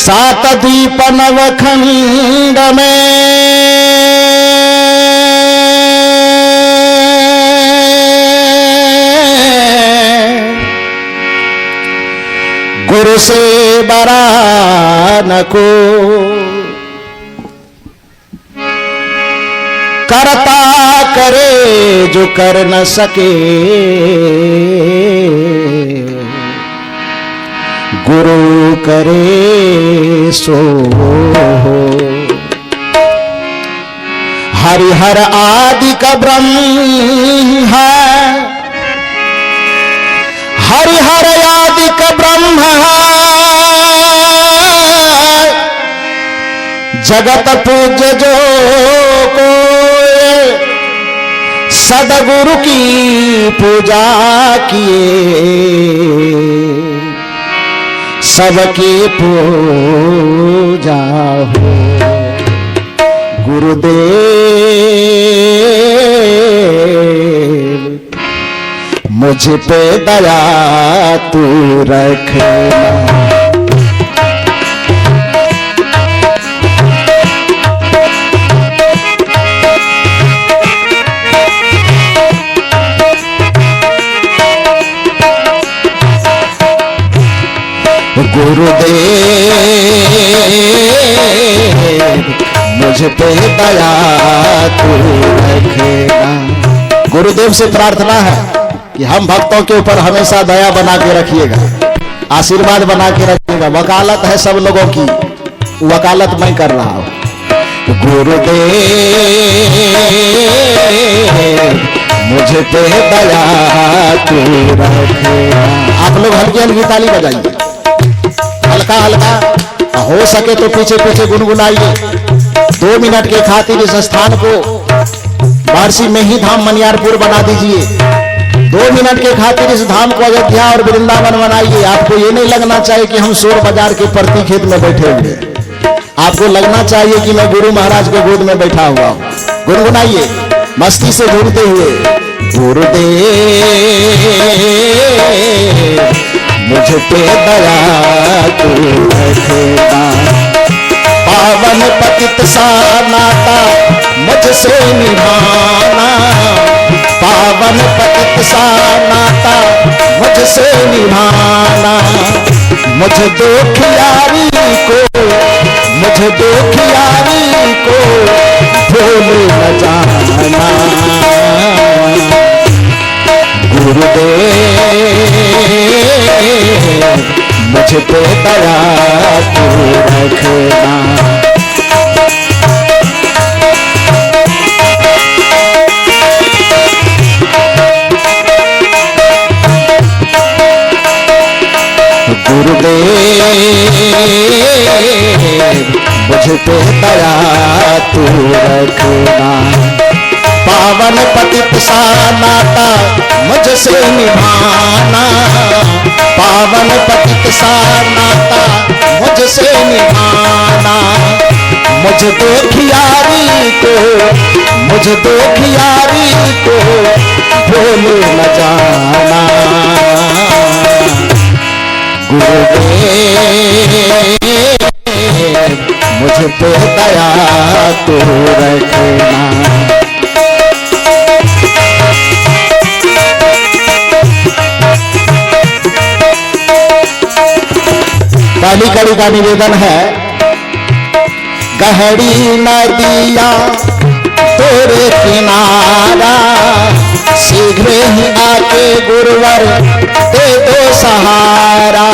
सात दीप नवखंड में गुरु से बरा न को करता करे जो कर न सके, गुरु करे सो हरिहर आदि का ब्रह्म है, हरिहर आदि का ब्रह्म है, जगत पूज्य जो को सदगुरु की पूजा किए, सबकी पूजा हो। गुरुदेव मुझ पे दया तू रखना, गुरुदेव मुझ पे दया तू रखेगा। गुरुदेव से प्रार्थना है कि हम भक्तों के ऊपर हमेशा दया बना के रखिएगा, आशीर्वाद बना के रखिएगा। वकालत है सब लोगों की, वकालत मैं कर रहा हूं। गुरुदेव मुझ पे दया तू रखेगा। आप लोग हल्की हल्की ताली बजाइए, हल्का हल्का, हो सके तो पीछे पीछे गुनगुनाइए। 2 मिनट के खातिर इस स्थान को वाराणसी में ही धाम मनियारपुर बना दीजिए। 2 मिनट के खातिर इस धाम को अयोध्या और वृंदावन बनाइए। आपको ये नहीं लगना चाहिए कि हम शोर बाजार के प्रति खेत में बैठे हुए, आपको लगना चाहिए कि मैं गुरु महाराज के गोद में बैठा हुआ हूं। गुनगुनाइए मस्ती से झूमते हुए, गुरुदेव मुझ पे दया तू रखेगा। पावन पतित सा नाता मुझसे निभाना, पावन पतित सा नाता मुझसे निभाना। मुझ दुखियारी को, मुझ दुखियारी को भूल न जाना। गुरुदेव मुझ पे दया तू रखना। गुरुदेव मुझ पे दया तू रखना। पावन पतित सा नाता मुझसे निभाना, पावन पतित सा नाता मुझसे निभाना। मुझ दुखियारी को, मुझ दुखियारी को भूल न जाना। गुरुदेव मुझ पे दया तू रखना। पहली कड़ी का निवेदन है, गहरी नदिया तोरे किनारा, शीघ्र ही आके गुरुवर दे दो सहारा।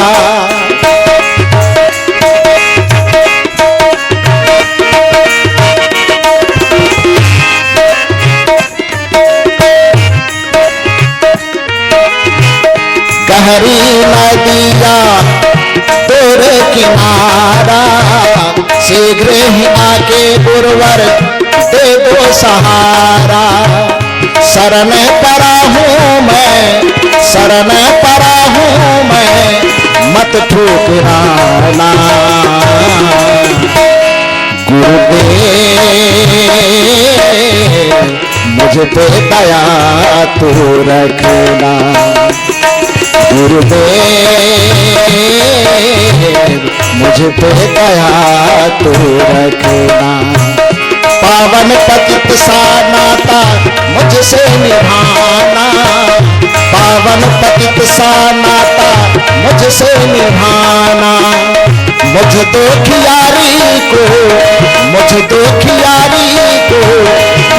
गहरी नदिया तोरे किनारा, शीघ्र ही आके गुरुवर दे दो सहारा। शरण परा हूँ मैं, शरण परा हूँ मैं, मत ठुकराना। गुरुदेव मुझ पे दया तू रखना। गुरुदेव मुझ पे दया तू रखना। पावन पतित सा नाता मुझसे निभाना, पावन पतित सा नाता मुझसे निभाना। मुझ दुखियारी को, मुझ दुखियारी को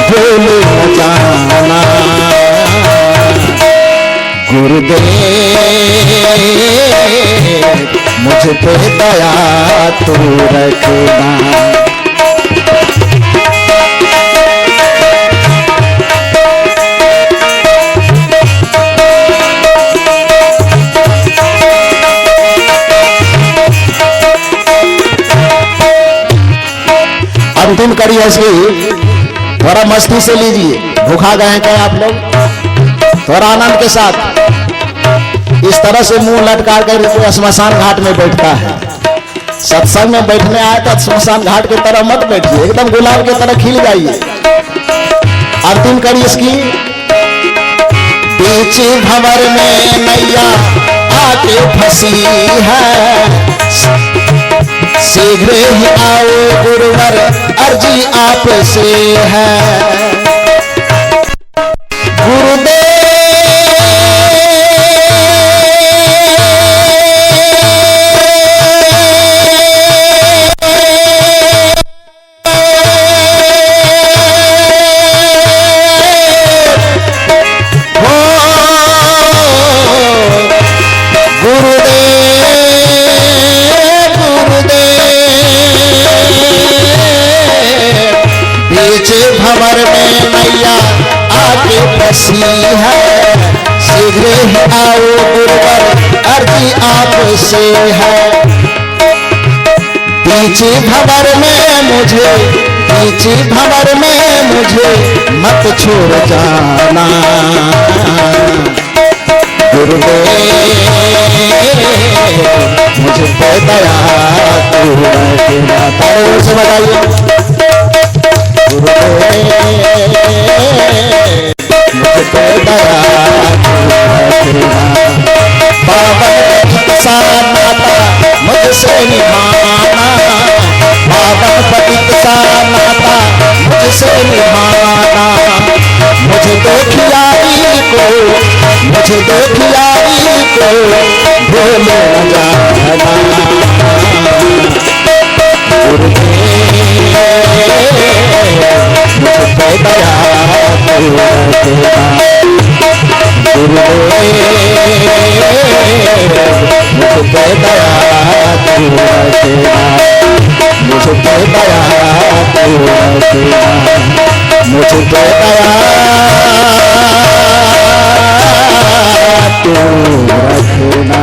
भूल न जाना। गुरुदेव मुझ पे दया तू रखना। अंतिम कड़ी ऐसी थोड़ा मस्ती से लीजिए, भूखा गए हैं क्या आप लोग? थोड़ा आनंद के साथ इस तरह से मुंह लटका कर कोई श्मशान घाट में बैठता है। सत्संग में बैठने आए तो श्मशान घाट की तरह मत बैठिए, एकदम गुलाब की तरह खिल जाइए। अंतिम कड़ी इसकी, बीच भंवर में नैया आके फंसी है, शीघ्र ही आओ गुरुवर अर्जी आप से है। गुरुदेव भंवर में मैया आके फंसी है, शीघ्र ही आओ गुरुवर अर्जी आप से है। बीच भंवर में मुझे, बीच भंवर में मुझे मत छोड़ जाना। गुरुदेव मुझ पे दया तू रखना। तालियों से बजाइए। मुझ पे दया तू रखना। पावन पतित सा नाता मुझसे निभाना, पावन पतित सा नाता मुझसे निभाना। मुझे दुखियारी को, मुझे दुखियारी को भूल न जाना। मुझ पे दया तू रखना। मुझ पे दया तू रखना। मुझ पे दया तू रखना। मुझ पे दया तू रखना।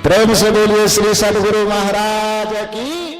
प्रेम से बोलिए श्री सद्गुरु महाराज की।